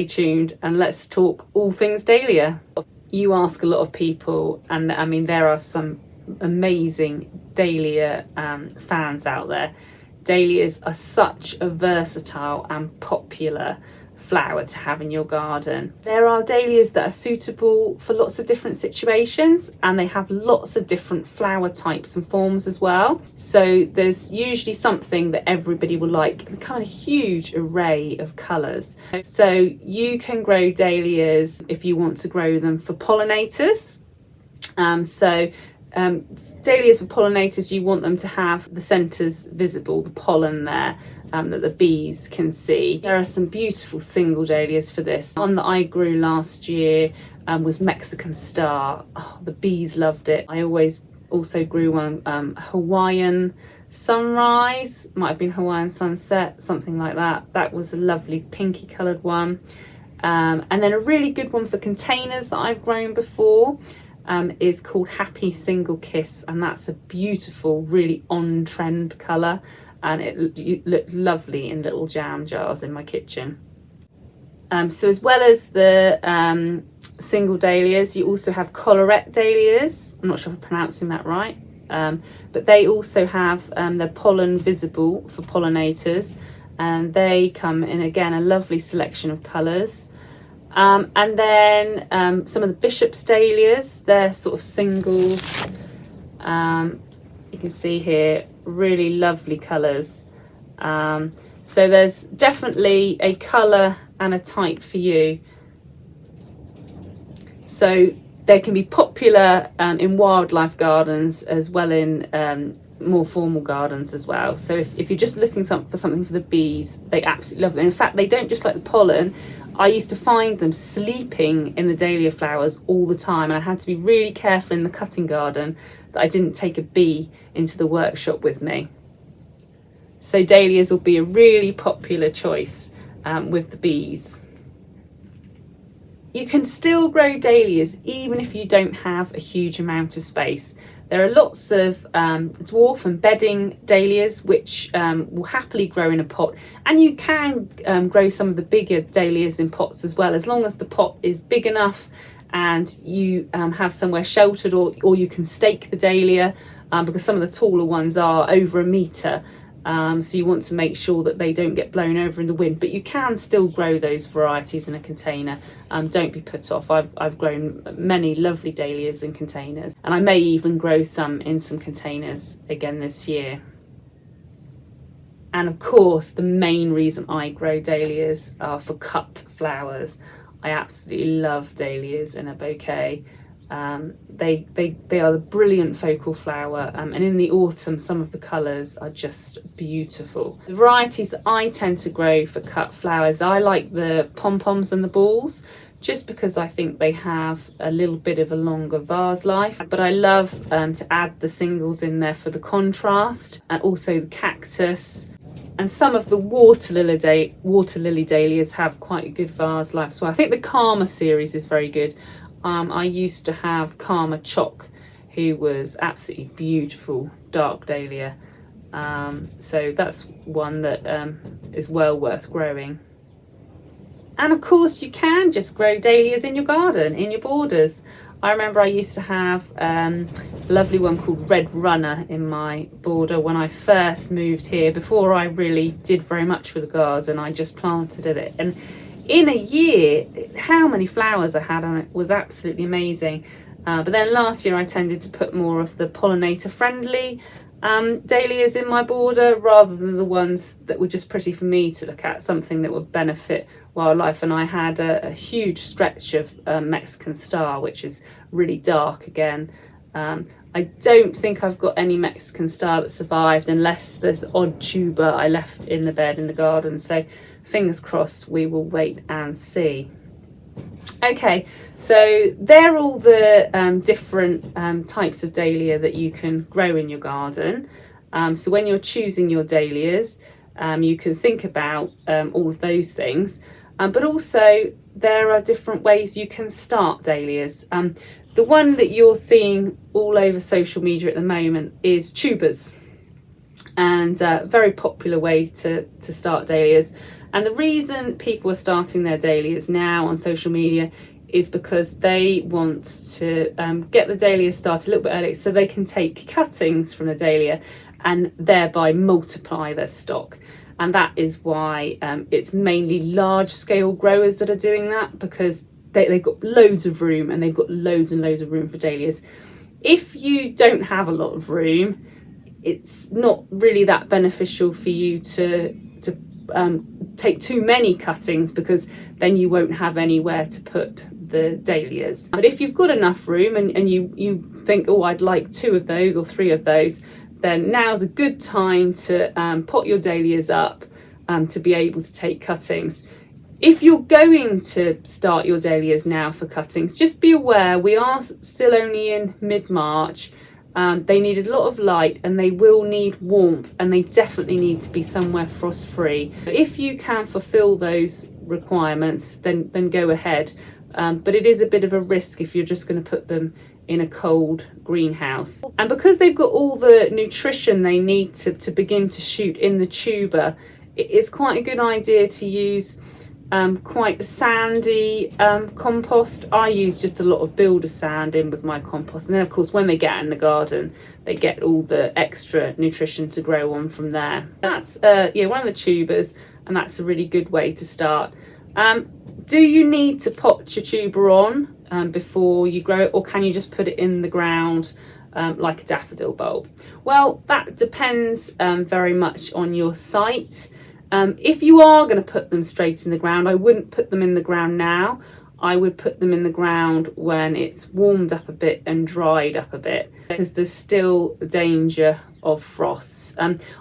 Stay tuned and let's talk all things dahlia. You ask a lot of people, and I mean there are some amazing dahlia fans out there. Dahlias are such a versatile and popular flower to have in your garden. There are dahlias that are suitable for lots of different situations, and they have lots of different flower types and forms as well. So there's usually something that everybody will like, a kind of huge array of colours. So you can grow dahlias if you want to grow them for pollinators. Dahlias for pollinators, you want them to have the centres visible, the pollen there, that the bees can see. There are some beautiful single dahlias for this. One that I grew last year was Mexican Star. Oh, the bees loved it. I always also grew one, Hawaiian Sunrise, might have been Hawaiian Sunset, something like that. That was a lovely pinky coloured one. And then a really good one for containers that I've grown before is called Happy Single Kiss, and that's a beautiful, really on-trend colour, and it looked lovely in little jam jars in my kitchen. So as well as the single dahlias, you also have collarette dahlias. I'm not sure if I'm pronouncing that right, but they also have their pollen visible for pollinators, and they come in, again, a lovely selection of colours. And then some of the Bishop's dahlias, they're sort of singles. You can see here, really lovely colours. So there's definitely a colour and a type for you. So they can be popular in wildlife gardens as well in more formal gardens as well. So if you're just looking for something for the bees, they absolutely love it. In fact, they don't just like the pollen. I used to find them sleeping in the dahlia flowers all the time, and I had to be really careful in the cutting garden that I didn't take a bee into the workshop with me. So dahlias will be a really popular choice with the bees. You can still grow dahlias even if you don't have a huge amount of space. There are lots of dwarf and bedding dahlias which will happily grow in a pot, and you can grow some of the bigger dahlias in pots as well, as long as the pot is big enough and you have somewhere sheltered, or you can stake the dahlia, because some of the taller ones are over 1 metre. So you want to make sure that they don't get blown over in the wind, but you can still grow those varieties in a container. Don't be put off. I've grown many lovely dahlias in containers, and I may even grow some in some containers again this year. And of course, the main reason I grow dahlias are for cut flowers. I absolutely love dahlias in a bouquet. They are the brilliant focal flower, and in the autumn some of the colours are just beautiful. The varieties that I tend to grow for cut flowers, I like the pom-poms and the balls, just because I think they have a little bit of a longer vase life. But I love to add the singles in there for the contrast, and also the cactus. And some of the water lily dahlias have quite a good vase life as well. I think the Karma series is very good. I used to have Karma Choc, who was absolutely beautiful dark dahlia. So that's one that is well worth growing. And of course you can just grow dahlias in your garden, in your borders. I remember I used to have a lovely one called Red Runner in my border when I first moved here. Before I really did very much for the garden, I just planted it. And in a year, how many flowers I had on it was absolutely amazing. But then last year I tended to put more of the pollinator friendly dahlias in my border, rather than the ones that were just pretty for me to look at, something that would benefit wildlife. And I had a huge stretch of Mexican Star, which is really dark again. I don't think I've got any Mexican Star that survived, unless there's the odd tuber I left in the bed in the garden. So fingers crossed, we will wait and see. Okay, so they're all the different types of dahlia that you can grow in your garden. So when you're choosing your dahlias, you can think about all of those things. But also there are different ways you can start dahlias. The one that you're seeing all over social media at the moment is tubers, and a very popular way to start dahlias. And the reason people are starting their dahlias now on social media is because they want to get the dahlia started a little bit early so they can take cuttings from the dahlia and thereby multiply their stock. And that is why it's mainly large scale growers that are doing that, because they've got loads of room and they've got loads and loads of room for dahlias. If you don't have a lot of room, it's not really that beneficial for you to take too many cuttings, because then you won't have anywhere to put the dahlias. But if you've got enough room and you think, oh, I'd like 2 of those or 3 of those, then now's a good time to pot your dahlias up to be able to take cuttings. If you're going to start your dahlias now for cuttings, just be aware we are still only in mid-March. They need a lot of light and they will need warmth, and they definitely need to be somewhere frost free. If you can fulfill those requirements, then go ahead. But it is a bit of a risk if you're just going to put them in a cold greenhouse. And because they've got all the nutrition they need to begin to shoot in the tuber, it's quite a good idea to use quite sandy compost. I use just a lot of builder sand in with my compost, and then of course when they get in the garden they get all the extra nutrition to grow on from there. That's one of the tubers, and that's a really good way to start. Do you need to pot your tuber on before you grow it, or can you just put it in the ground like a daffodil bulb? Well, that depends very much on your site. If you are going to put them straight in the ground, I wouldn't put them in the ground now. I would put them in the ground when it's warmed up a bit and dried up a bit, because there's still danger of frosts.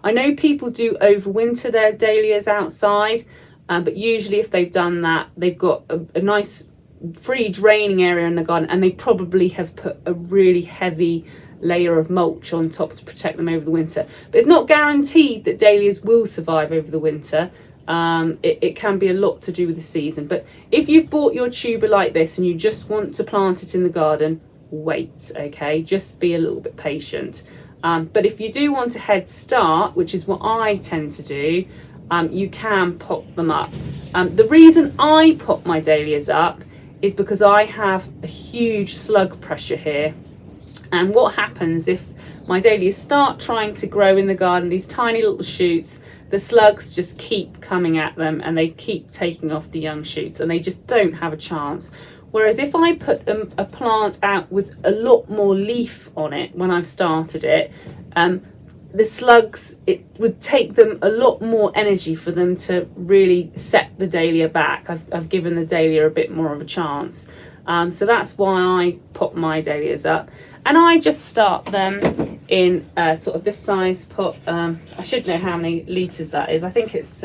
I know people do overwinter their dahlias outside, but usually if they've done that, they've got a nice free draining area in the garden, and they probably have put a really heavy layer of mulch on top to protect them over the winter. But it's not guaranteed that dahlias will survive over the winter. It can be a lot to do with the season. But if you've bought your tuber like this and you just want to plant it in the garden, wait, okay? Just be a little bit patient. But if you do want a head start, which is what I tend to do, you can pot them up. The reason I pot my dahlias up is because I have a huge slug pressure here. And what happens if my dahlias start trying to grow in the garden, these tiny little shoots, the slugs just keep coming at them and they keep taking off the young shoots and they just don't have a chance. Whereas if I put a plant out with a lot more leaf on it when I've started it, the slugs, it would take them a lot more energy for them to really set the dahlia back. I've given the dahlia a bit more of a chance. So that's why I pot my dahlias up. And I just start them in sort of this size pot. I should know how many litres that is. I think it's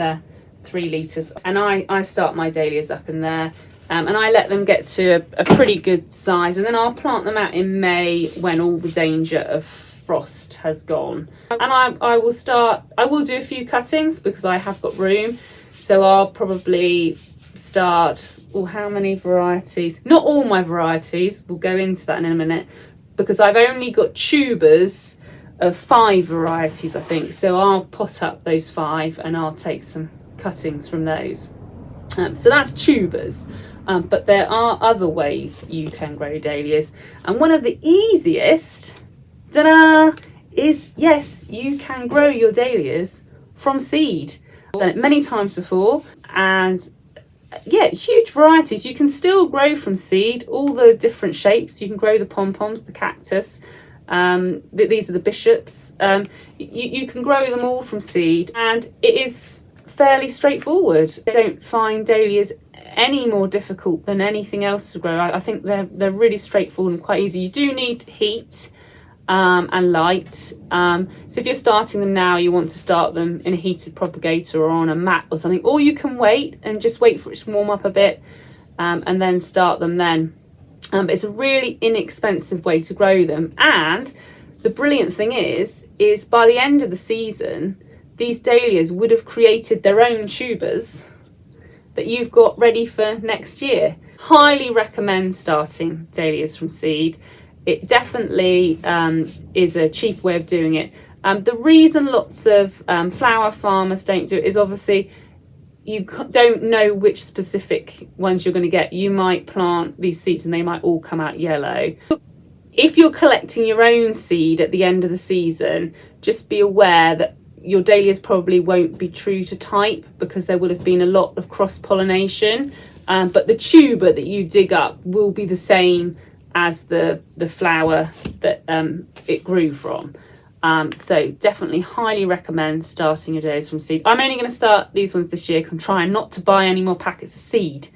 3 litres. And I start my dahlias up in there. And I let them get to a pretty good size. And then I'll plant them out in May when all the danger of frost has gone. And I will do a few cuttings because I have got room. So I'll probably start, how many varieties? Not all my varieties. We'll go into that in a minute, because I've only got tubers of 5 varieties, I think. So I'll pot up those 5 and I'll take some cuttings from those. So that's tubers. But there are other ways you can grow dahlias. And one of the easiest, ta-da, is, yes, you can grow your dahlias from seed. I've done it many times before, and yeah, huge varieties. You can still grow from seed, all the different shapes. You can grow the pom-poms, the cactus. These are the bishops. You can grow them all from seed, and it is fairly straightforward. I don't find dahlias any more difficult than anything else to grow. I think they're really straightforward and quite easy. You do need heat and light. So if you're starting them now, you want to start them in a heated propagator or on a mat or something, or you can wait and just wait for it to warm up a bit and then start them then. But it's a really inexpensive way to grow them. And the brilliant thing is by the end of the season, these dahlias would have created their own tubers that you've got ready for next year. Highly recommend starting dahlias from seed. It definitely is a cheap way of doing it. The reason lots of flower farmers don't do it is obviously don't know which specific ones you're going to get. You might plant these seeds and they might all come out yellow. If you're collecting your own seed at the end of the season, just be aware that your dahlias probably won't be true to type because there will have been a lot of cross-pollination, but the tuber that you dig up will be the same as the flower that it grew from. So definitely highly recommend starting your dahlias from seed. I'm only going to start these ones this year because I'm trying not to buy any more packets of seed.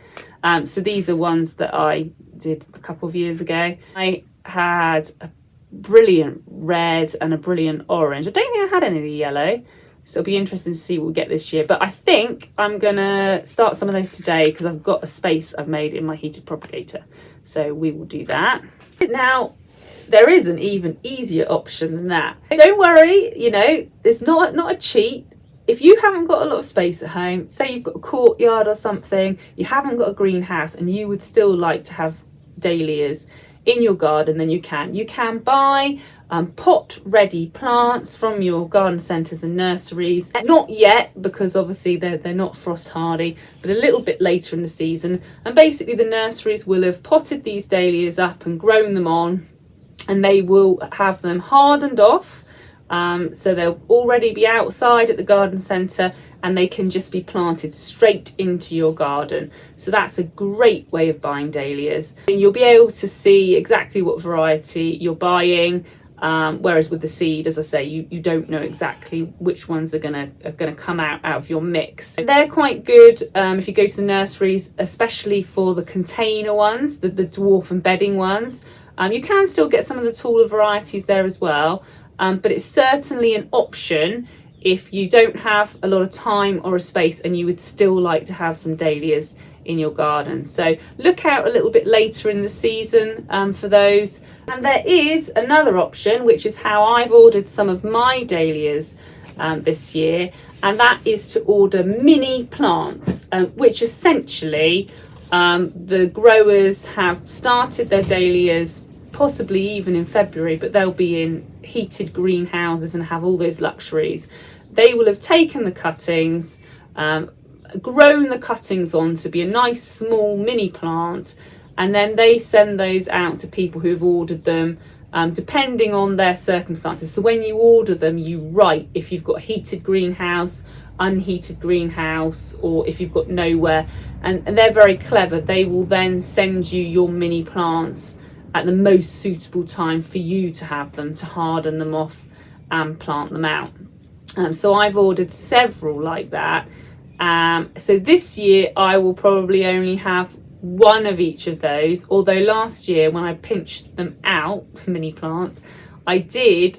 So these are ones that I did a couple of years ago. I had a brilliant red and a brilliant orange. I don't think I had any of the yellow, so it'll be interesting to see what we get this year. But I think I'm gonna start some of those today because I've got a space I've made in my heated propagator, so we will do that. Now there is an even easier option than that. Don't worry, you know, it's not a cheat. If you haven't got a lot of space at home, say you've got a courtyard or something, you haven't got a greenhouse and you would still like to have dahlias in your garden, then you can buy pot ready plants from your garden centres and nurseries. Not yet, because obviously they're not frost hardy, but a little bit later in the season. And basically the nurseries will have potted these dahlias up and grown them on, and they will have them hardened off, so they'll already be outside at the garden centre and they can just be planted straight into your garden. So that's a great way of buying dahlias. And you'll be able to see exactly what variety you're buying, whereas with the seed, as I say, you don't know exactly which ones are gonna come out of your mix. They're quite good if you go to the nurseries, especially for the container ones, the dwarf and bedding ones. You can still get some of the taller varieties there as well, but it's certainly an option if you don't have a lot of time or a space and you would still like to have some dahlias in your garden. So look out a little bit later in the season for those. And there is another option, which is how I've ordered some of my dahlias this year, and that is to order mini plants, which essentially the growers have started their dahlias possibly even in February, but they'll be in heated greenhouses and have all those luxuries. They will have taken the cuttings, grown the cuttings on to be a nice small mini plant, and then they send those out to people who've ordered them, depending on their circumstances. So when you order them, you write if you've got a heated greenhouse, unheated greenhouse, or if you've got nowhere, and they're very clever. They will then send you your mini plants at the most suitable time for you to have them, to harden them off and plant them out. So I've ordered several like that. So this year I will probably only have one of each of those, although last year when I pinched them out, mini plants, I did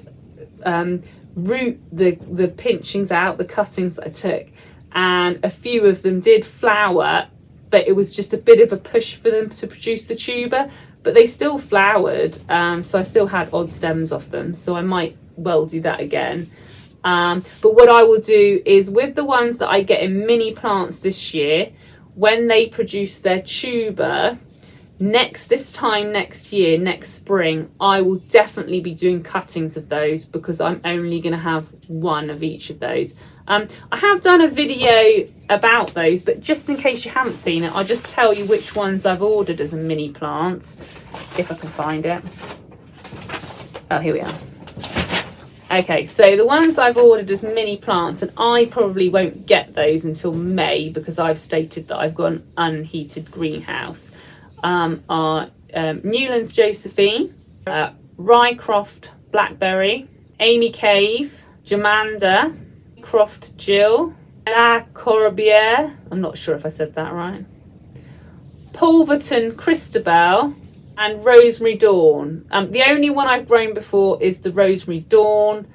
root the pinchings out, the cuttings that I took, and a few of them did flower, but it was just a bit of a push for them to produce the tuber. But they still flowered, so I still had odd stems off them, so I might well do that again. But what I will do is with the ones that I get in mini plants this year, when they produce their tuber, this time next year, next spring, I will definitely be doing cuttings of those because I'm only going to have one of each of those. I have done a video about those, but just in case you haven't seen it, I'll just tell you which ones I've ordered as a mini plant, if I can find it. Oh, here we are. Okay, so the ones I've ordered as mini plants, and I probably won't get those until May because I've stated that I've got an unheated greenhouse, are Newlands Josephine, Rycroft Blackberry, Amy Cave, Jamanda, Croft Jill, La Corbière, I'm not sure if I said that right, Pulverton Christabel, and Rosemary Dawn. The only one I've grown before is the Rosemary Dawn.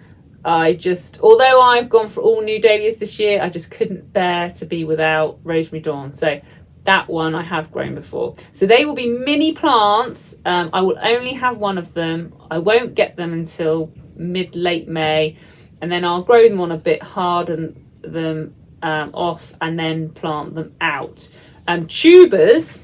Although I've gone for all new dahlias this year, I just couldn't bear to be without Rosemary Dawn. So that one I have grown before. So they will be mini plants. I will only have one of them. I won't get them until late May, and then I'll grow them on a bit, harden them off, and then plant them out. Tubers,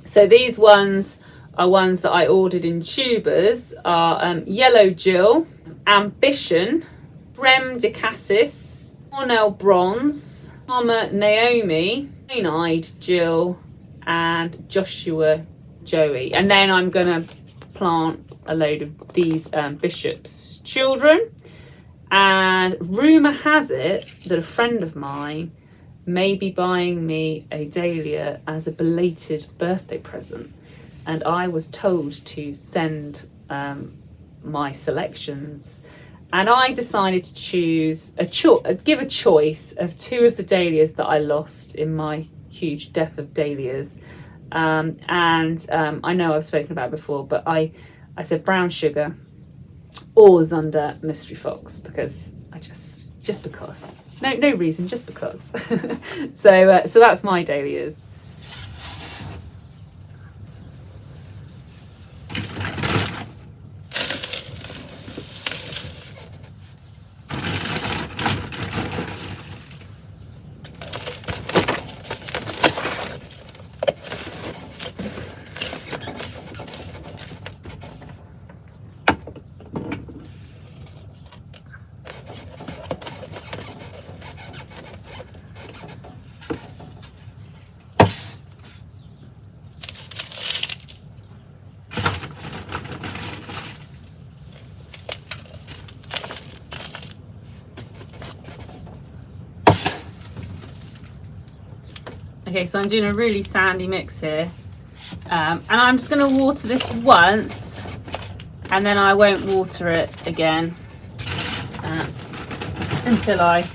so these ones are ones that I ordered in tubers, are Yellow Jill, Ambition, Frem de Cassis, Cornell Bronze, Mama Naomi, Cyanide Jill, and Joshua Joey. And then I'm going to plant a load of these Bishop's Children. And rumour has it that a friend of mine may be buying me a dahlia as a belated birthday present. And I was told to send my selections. And I decided to choose give a choice of two of the dahlias that I lost in my huge death of dahlias. I know I've spoken about it before, but I said brown sugar or Zunder Mystery Fox, because I just because. No reason, just because. So that's my dahlias. Okay, so I'm doing a really sandy mix here, and I'm just going to water this once, and then I won't water it again until I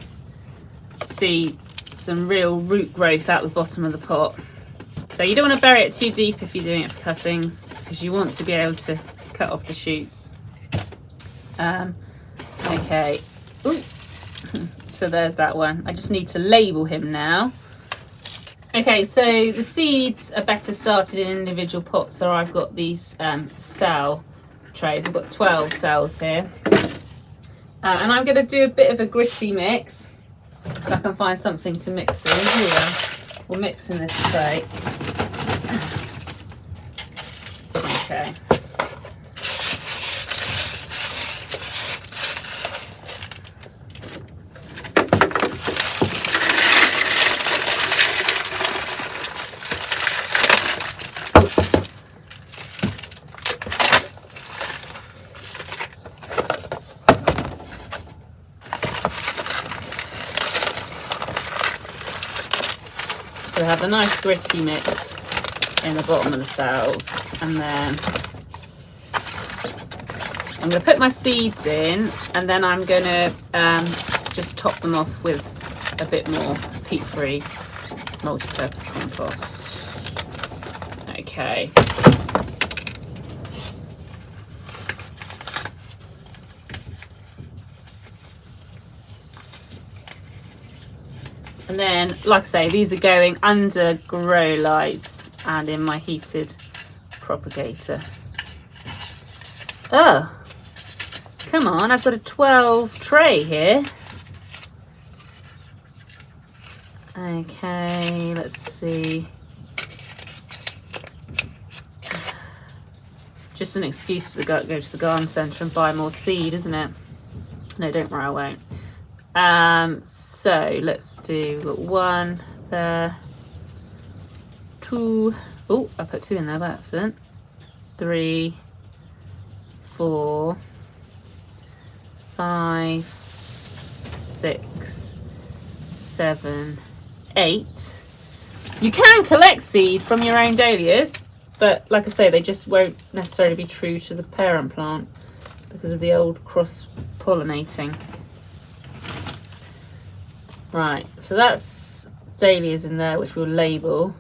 see some real root growth out the bottom of the pot. So you don't want to bury it too deep if you're doing it for cuttings, because you want to be able to cut off the shoots. Okay, ooh. So there's that one. I just need to label him now. Okay, so the seeds are better started in individual pots, so I've got these cell trays. I've got 12 cells here. And I'm going to do a bit of a gritty mix. If I can find something to mix in here. We'll mix in this tray. Okay. So I have a nice gritty mix in the bottom of the cells, and then I'm going to put my seeds in, and then I'm going to just top them off with a bit more peat-free multi-purpose compost. Okay. And then, like I say, these are going under grow lights and in my heated propagator. Oh, come on, I've got a 12 tray here. Okay, let's see. Just an excuse to go to the garden centre and buy more seed, isn't it? No, don't worry, I won't. So let's do, we've got 1 there, 2, oh, I put 2 in there by accident, 3, 4, 5, 6, 7, 8. You can collect seed from your own dahlias, but like I say, they just won't necessarily be true to the parent plant because of the old cross-pollinating. Right, so that's dahlias in there, which we'll label.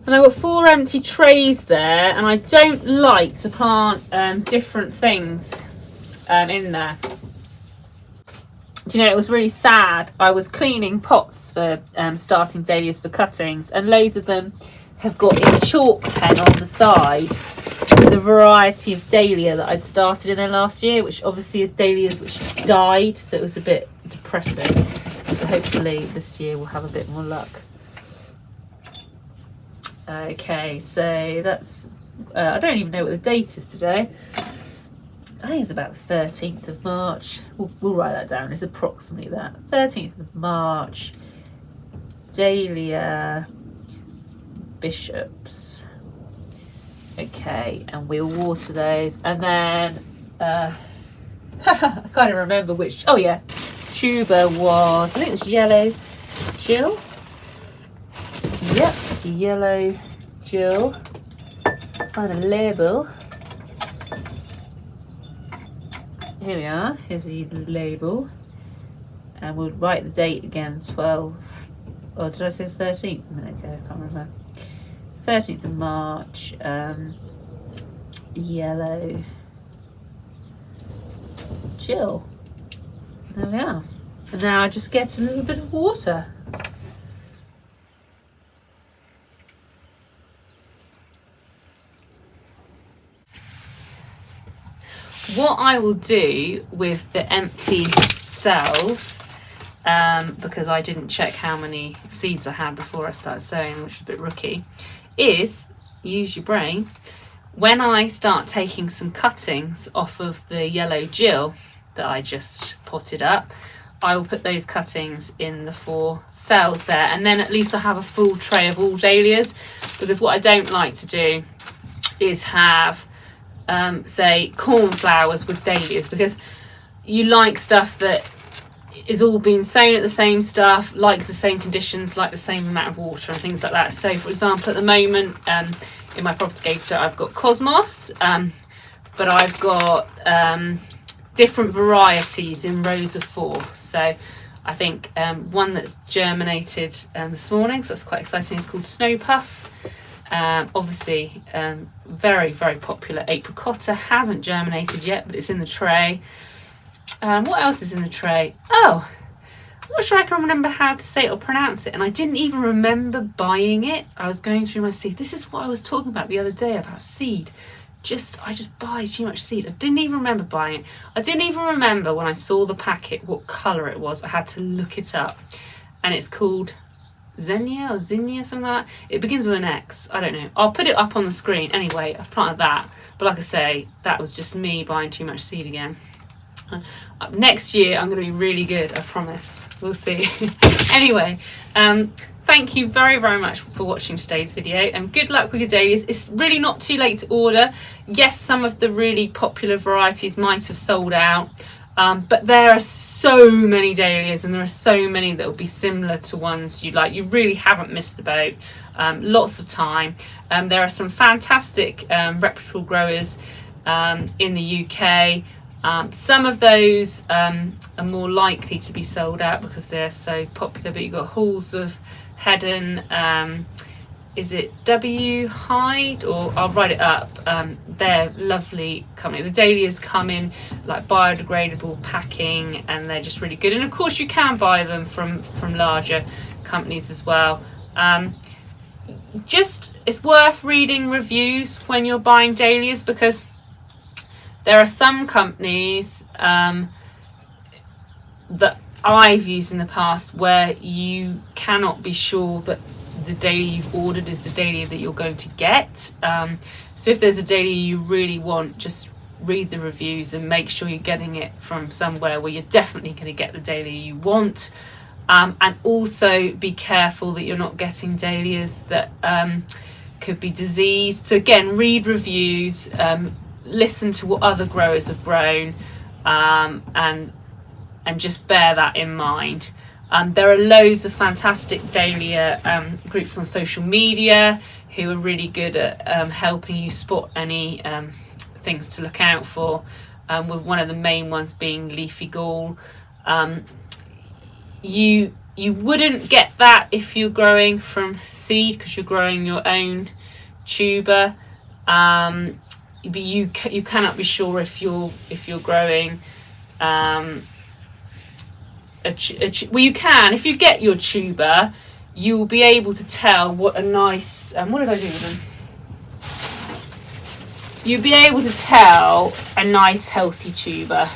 And I've got 4 empty trays there, and I don't like to plant different things in there. Do you know, it was really sad. I was cleaning pots for starting dahlias for cuttings, and loads of them have got a chalk pen on the side with a variety of dahlia that I'd started in there last year, which obviously are dahlias which died, so it was a bit depressing. So hopefully this year we'll have a bit more luck. Okay, so that's I don't even know what the date is today. I think it's about the 13th of March. We'll write that down. It's approximately that. 13th of March. Dahlia Bishops. Okay, and we'll water those. And then, I can't even remember which. Oh yeah, tuber was, I think it was yellow Jill. Yep, yellow Jill. Find a label. Here we are. Here's the label. And we'll write the date again, 12. Or did I say 13th a minute ago? I can't remember. 13th of March. Yellow Jill. There we are. And now I just get a little bit of water. What I will do with the empty cells, because I didn't check how many seeds I had before I started sowing, which was a bit rookie, is use your brain. When I start taking some cuttings off of the yellow Jill that I just potted up, I will put those cuttings in the 4 cells there, and then at least I have a full tray of all dahlias, because what I don't like to do is have say cornflowers with dahlias, because you like stuff that is all being sown at the same stuff, likes the same conditions, like the same amount of water and things like that. So for example, at the moment in my propagator I've got Cosmos, but I've got different varieties in rows of 4. So I think one that's germinated this morning, so that's quite exciting, is called Snow Puff. Obviously very, very popular Apricotta, hasn't germinated yet, but it's in the tray. What else is in the tray? Oh, I'm not sure I can remember how to say it or pronounce it, and I didn't even remember buying it. I was going through my seed. This is what I was talking about the other day about seed. I just buy too much seed. I didn't even remember buying it. I didn't even remember when I saw the packet what colour it was. I had to look it up, and it's called Xenia or Zinnia, something like that. It begins with an X. I don't know. I'll put it up on the screen. Anyway, I've planted that. But like I say, that was just me buying too much seed again. Next year, I'm going to be really good, I promise. We'll see. Anyway, thank you very, very much for watching today's video, and good luck with your dahlias. It's really not too late to order. Yes, some of the really popular varieties might have sold out. But there are so many dahlias, and there are so many that will be similar to ones you like. You really haven't missed the boat. Lots of time. There are some fantastic reputable growers in the UK. Some of those are more likely to be sold out because they're so popular, but you've got Halls of Heddon, is it W Hyde, or I'll write it up. They're lovely company. The dahlias come in like biodegradable packing, and they're just really good. And of course you can buy them from larger companies as well. Just, it's worth reading reviews when you're buying dahlias, because there are some companies that I've used in the past where you cannot be sure that the dahlia you've ordered is the dahlia that you're going to get. So if there's a dahlia you really want, just read the reviews and make sure you're getting it from somewhere where you're definitely going to get the dahlia you want. And also be careful that you're not getting dahlias that could be diseased. So again, read reviews, listen to what other growers have grown, and just bear that in mind. There are loads of fantastic dahlia groups on social media who are really good at helping you spot any things to look out for, with one of the main ones being leafy gall. You wouldn't get that if you're growing from seed, because you're growing your own tuber. But you cannot be sure if you're growing well, you can. If you get your tuber, you will be able to tell what a nice... what did I do with them? You'll be able to tell a nice healthy tuber.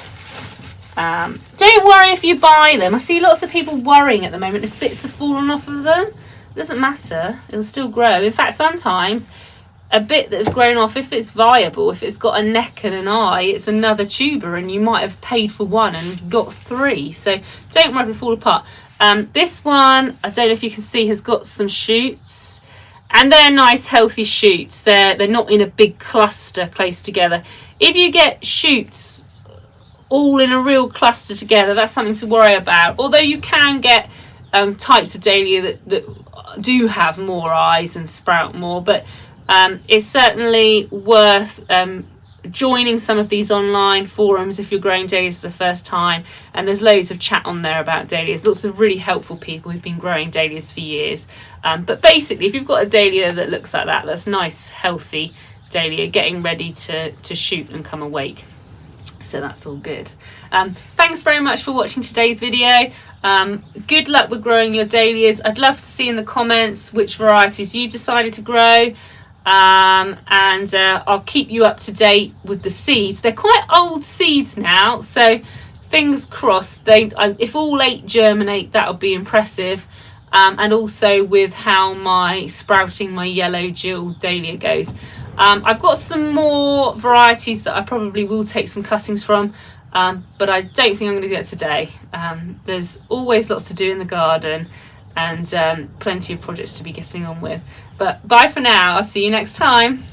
Don't worry if you buy them. I see lots of people worrying at the moment if bits have fallen off of them. It doesn't matter. It'll still grow. In fact, sometimes a bit that's grown off, if it's viable, if it's got a neck and an eye, it's another tuber, and you might have paid for one and got 3. So don't worry if it fall apart. This one, I don't know if you can see, has got some shoots, and they're nice healthy shoots. They're not in a big cluster close together. If you get shoots all in a real cluster together, that's something to worry about. Although you can get types of dahlia that do have more eyes and sprout more, but it's certainly worth joining some of these online forums if you're growing dahlias for the first time, and there's loads of chat on there about dahlias, lots of really helpful people who've been growing dahlias for years. But basically, if you've got a dahlia that looks like that, that's nice healthy dahlia getting ready to shoot and come awake, so that's all good. Thanks very much for watching today's video. Good luck with growing your dahlias. I'd love to see in the comments which varieties you've decided to grow. And I'll keep you up to date with the seeds. They're quite old seeds now, so fingers crossed if all 8 germinate, that'll be impressive. And also with how my sprouting my yellow jewel dahlia goes. I've got some more varieties that I probably will take some cuttings from, but I don't think I'm going to do that today. There's always lots to do in the garden, and plenty of projects to be getting on with. But bye for now. I'll see you next time.